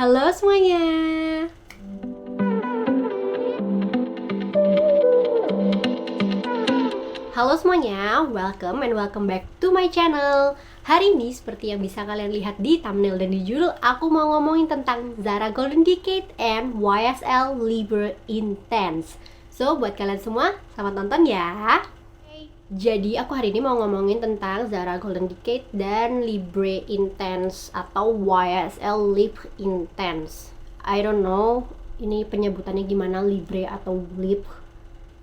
Halo semuanya. Halo semuanya, welcome back to my channel. Hari ini seperti yang bisa kalian lihat di thumbnail dan di judul, aku mau ngomongin tentang Zara Golden Decade and YSL Libre Intense. So, buat kalian semua, selamat nonton ya. Jadi aku hari ini mau ngomongin tentang Zara Golden Decade dan Libre Intense atau YSL Libre Intense. I don't know ini penyebutannya gimana, Libre atau Libre.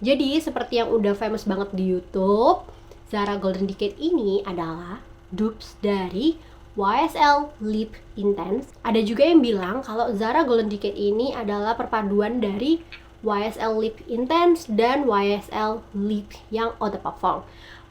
Jadi seperti yang udah famous banget di YouTube, Zara Golden Decade ini adalah dupes dari YSL Lip Intense. Ada juga yang bilang kalau Zara Golden Decade ini adalah perpaduan dari YSL Lip Intense dan YSL Lip yang Eau de Parfum.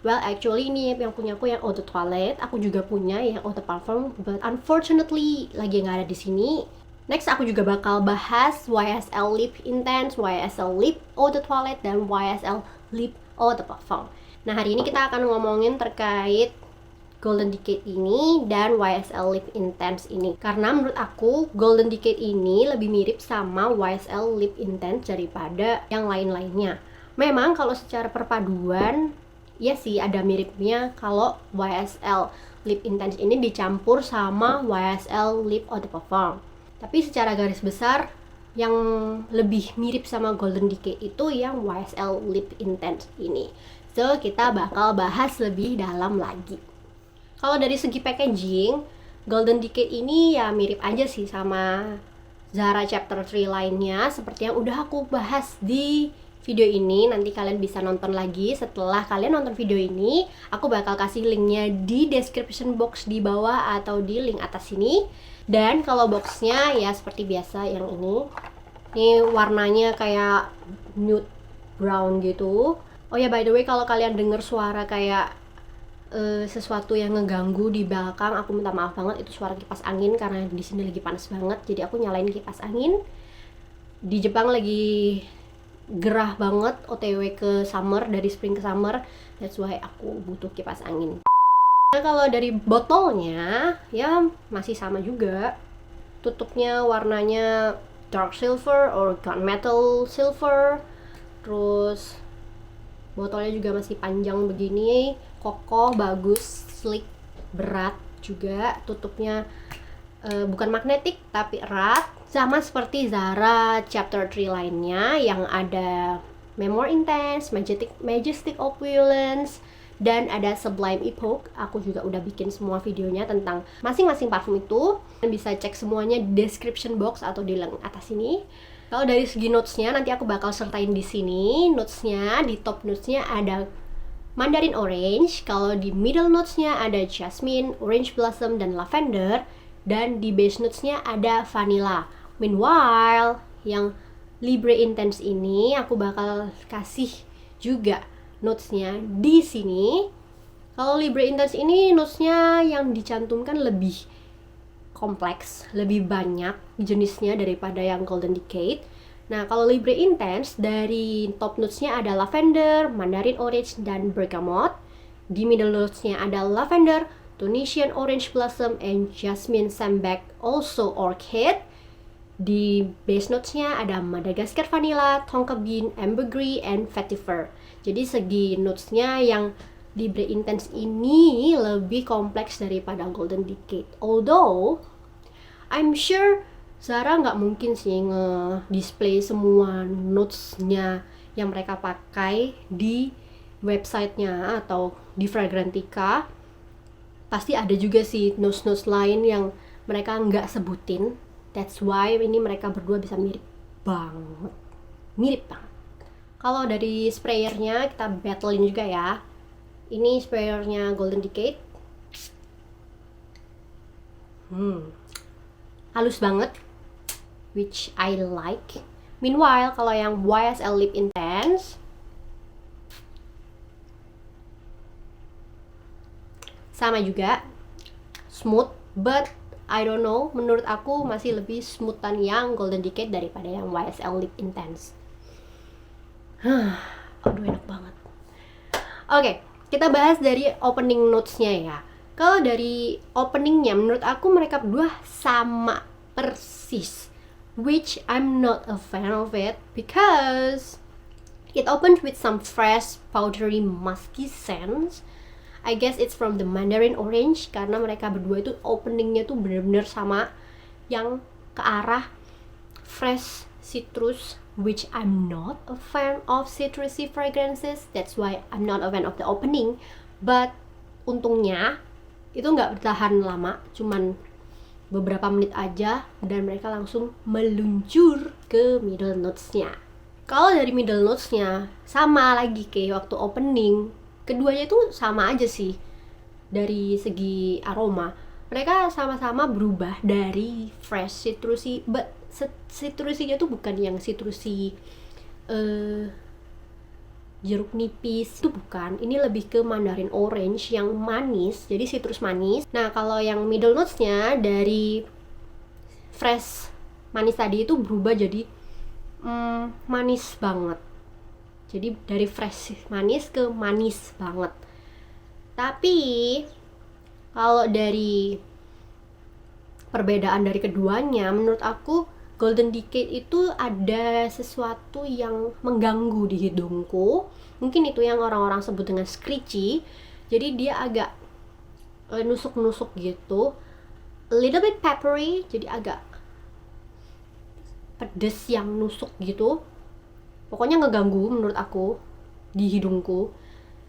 Well, actually ini yang punya aku yang Eau de Toilette, aku juga punya yang Eau de Parfum, but unfortunately lagi nggak ada di sini. Next, aku juga bakal bahas YSL Lip Intense, YSL Lip Eau de Toilette, dan YSL Lip Eau de Parfum. Nah, hari ini kita akan ngomongin terkait Golden Decade ini dan YSL Lip Intense ini. Karena menurut aku, Golden Decade ini lebih mirip sama YSL Lip Intense daripada yang lain-lainnya. Memang kalau secara perpaduan, ya sih ada miripnya kalau YSL Lip Intense ini dicampur sama YSL Lip Eau de Parfum. Tapi secara garis besar yang lebih mirip sama Golden Decade itu yang YSL Lip Intense ini. So, kita bakal bahas lebih dalam lagi. Kalau dari segi packaging, Golden Decade ini ya mirip aja sih sama Zara Chapter 3 lainnya, seperti yang udah aku bahas di video ini. Nanti kalian bisa nonton lagi. Setelah kalian nonton video ini, aku bakal kasih linknya di description box di bawah atau di link atas sini. Dan kalau boxnya ya seperti biasa yang ini. Ini warnanya kayak nude brown gitu. Oh ya, by the way, kalau kalian denger suara kayak sesuatu yang ngeganggu di belakang, aku minta maaf banget, itu suara kipas angin karena di sini lagi panas banget. Jadi aku nyalain kipas angin. Di Jepang lagi gerah banget, OTW ke summer, dari spring ke summer. That's why aku butuh kipas angin. Nah, kalau dari botolnya ya masih sama juga. Tutupnya warnanya dark silver or gunmetal silver. Terus botolnya juga masih panjang begini, kokoh, bagus, sleek, berat juga. Tutupnya bukan magnetik tapi erat, sama seperti Zara Chapter 3 lainnya yang ada Memoir Intense, Majestic Opulence, dan ada Sublime Epoch. Aku juga udah bikin semua videonya tentang masing-masing parfum itu. Kalian bisa cek semuanya di description box atau di link atas sini. Kalau dari segi notesnya nanti aku bakal sertain di sini. Notesnya, di top notesnya ada Mandarin Orange. Kalau di middle notesnya ada Jasmine, Orange Blossom, dan Lavender. Dan di base notesnya ada Vanilla. Meanwhile, yang Libre Intense ini aku bakal kasih juga notesnya di sini. Kalau Libre Intense ini notesnya yang dicantumkan lebih kompleks, lebih banyak jenisnya daripada yang Golden Decade. Nah, kalau Libre Intense dari top notesnya ada Lavender, Mandarin Orange, dan Bergamot. Di middle notesnya ada Lavender, Tunisian Orange Blossom, and Jasmine Sambac, also Orchid. Di base notesnya ada Madagascar Vanilla, Tonka Bean, Ambergris, and Vetiver. Jadi segi notesnya yang Libre Intense ini lebih kompleks daripada Golden Decade. Although I'm sure Zara nggak mungkin sih nge-display semua notesnya yang mereka pakai di websitenya atau di Fragrantica. Pasti ada juga sih notes-notes lain yang mereka nggak sebutin. That's why ini mereka berdua bisa mirip banget. Mirip banget. Kalau dari sprayernya kita battlein juga ya. Ini sprayernya Golden Decade. Halus banget, which I like. Meanwhile, kalau yang YSL Lip Intense sama juga, smooth, but I don't know, menurut aku masih lebih smoothan yang Golden Decade daripada yang YSL Lip Intense. Aduh, enak banget. Oke, kita bahas dari opening notes-nya ya. Kalau dari openingnya, menurut aku mereka berdua sama persis, which I'm not a fan of it because it opened with some fresh, powdery, musky scents. I guess it's from the Mandarin Orange karena mereka berdua itu openingnya tuh bener-bener sama, yang ke arah fresh citrus, which I'm not a fan of citrusy fragrances. That's why I'm not a fan of the opening. But untungnya itu nggak bertahan lama, cuman beberapa menit aja dan mereka langsung meluncur ke middle notes-nya. Kalau dari middle notes-nya sama lagi kayak waktu opening, keduanya itu sama aja sih dari segi aroma. Mereka sama-sama berubah dari fresh citrusy, but citrusinya tuh bukan yang citrusy jeruk nipis, itu bukan. Ini lebih ke Mandarin Orange yang manis, jadi citrus manis. Nah, kalau yang middle notes-nya dari fresh manis tadi itu berubah jadi manis banget. Jadi dari fresh manis ke manis banget. Tapi kalau dari perbedaan dari keduanya, menurut aku Golden Decade itu ada sesuatu yang mengganggu di hidungku. Mungkin itu yang orang-orang sebut dengan screechy. Jadi dia agak nusuk-nusuk gitu, a little bit peppery, jadi agak pedes yang nusuk gitu. Pokoknya ngeganggu menurut aku di hidungku.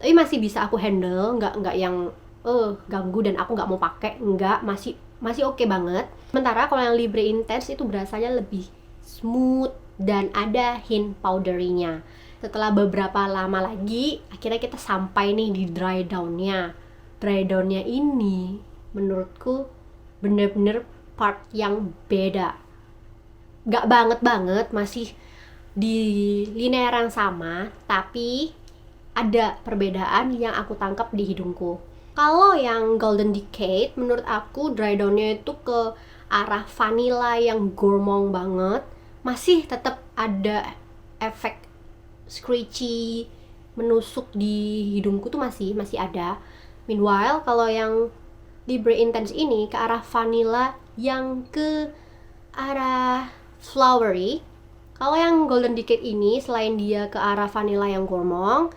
Tapi masih bisa aku handle, nggak yang ganggu dan aku nggak mau pakai, nggak, masih oke banget. Sementara kalau yang Libre Intense itu berasanya lebih smooth dan ada hint powdery-nya. Setelah beberapa lama lagi, akhirnya kita sampai nih di dry down-nya. Dry down-nya ini menurutku bener-bener part yang beda. Gak banget, masih di linear yang sama, tapi ada perbedaan yang aku tangkap di hidungku. Kalau yang Golden Decade, menurut aku dry down-nya itu ke arah vanilla yang gourmand banget. Masih tetap ada efek screechy, menusuk di hidungku tuh masih ada. Meanwhile, kalau yang Libre Intense ini ke arah vanilla yang ke arah flowery. Kalau yang Golden Decade ini, selain dia ke arah vanilla yang gourmand,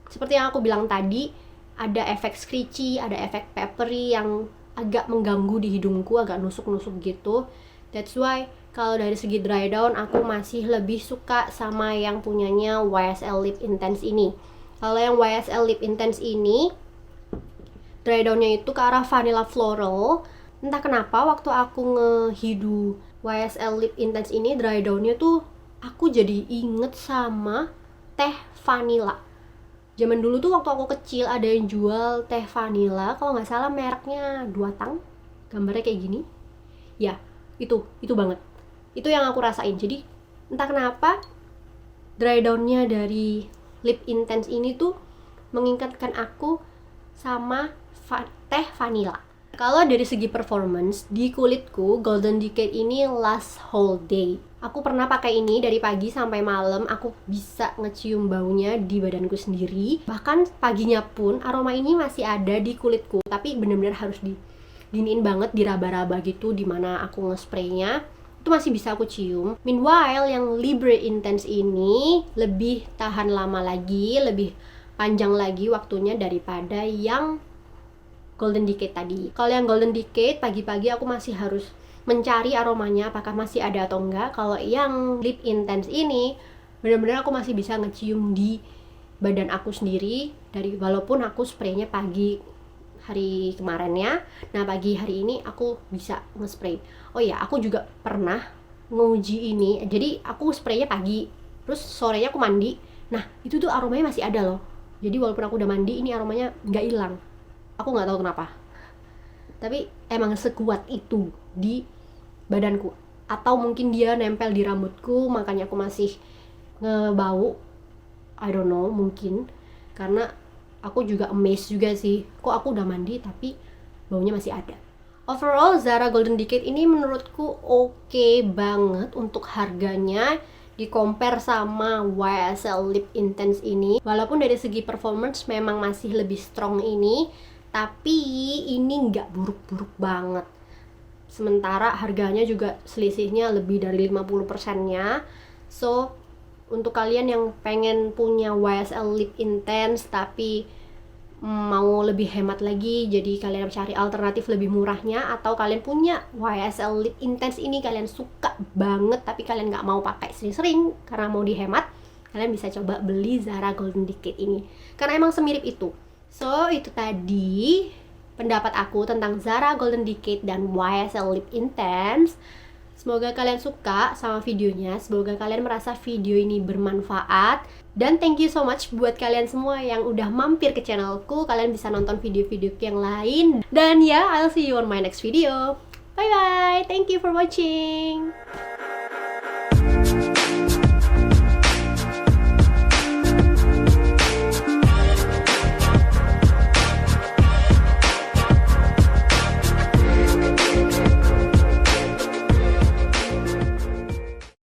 seperti yang aku bilang tadi, ada efek screechy, ada efek peppery yang agak mengganggu di hidungku, agak nusuk-nusuk gitu. That's why kalau dari segi dry down aku masih lebih suka sama yang punyanya YSL Lip Intense ini. Kalau yang YSL Lip Intense ini dry downnya itu ke arah vanilla floral. Entah kenapa waktu aku ngehidu YSL Lip Intense ini, dry downnya tuh aku jadi inget sama teh vanilla. Zaman dulu tuh waktu aku kecil ada yang jual teh vanilla, kalau nggak salah mereknya Duatang, gambarnya kayak gini. Ya, itu banget. Itu yang aku rasain. Jadi entah kenapa dry down-nya dari Lip Intense ini tuh mengingatkan aku sama teh vanilla. Kalau dari segi performance, di kulitku Golden Decade ini last whole day. Aku pernah pakai ini dari pagi sampai malam, aku bisa ngecium baunya di badanku sendiri. Bahkan paginya pun aroma ini masih ada di kulitku, tapi benar-benar harus didiniin banget, diraba-raba gitu dimana aku nge-spraynya. Itu masih bisa aku cium. Meanwhile, yang Libre Intense ini lebih tahan lama lagi, lebih panjang lagi waktunya daripada yang Golden Decade tadi. Kalau yang Golden Decade pagi-pagi aku masih harus mencari aromanya apakah masih ada atau enggak. Kalau yang Lip Intense ini benar-benar aku masih bisa ngecium di badan aku sendiri, dari walaupun aku spraynya pagi hari kemarinnya. Nah, pagi hari ini aku bisa nge-spray. Oh ya, aku juga pernah nguji ini. Jadi aku spraynya pagi, terus sorenya aku mandi. Nah, itu tuh aromanya masih ada loh. Jadi walaupun aku udah mandi, ini aromanya nggak hilang. Aku nggak tahu kenapa, tapi emang sekuat itu di badanku. Atau mungkin dia nempel di rambutku, makanya aku masih ngebau. I don't know, mungkin karena aku juga amazed juga sih, kok aku udah mandi tapi baunya masih ada. Overall, Zara Golden Decade ini menurutku oke banget untuk harganya di compare sama YSL Lip Intense ini. Walaupun dari segi performance memang masih lebih strong ini, tapi ini nggak buruk-buruk banget. sementara harganya juga selisihnya lebih dari 50%-nya. So, untuk kalian yang pengen punya YSL Lip Intense tapi mau lebih hemat lagi, jadi kalian cari alternatif lebih murahnya, atau kalian punya YSL Lip Intense ini, kalian suka banget tapi kalian nggak mau pakai sering-sering karena mau dihemat, kalian bisa coba beli Zara Golden Decade ini karena emang semirip itu. So, itu tadi pendapat aku tentang Zara Golden Decade dan YSL Lip Intense. Semoga kalian suka sama videonya, semoga kalian merasa video ini bermanfaat. Dan thank you so much buat kalian semua yang udah mampir ke channelku. Kalian bisa nonton video-video yang lain. Dan ya, I'll see you on my next video. Bye bye, thank you for watching.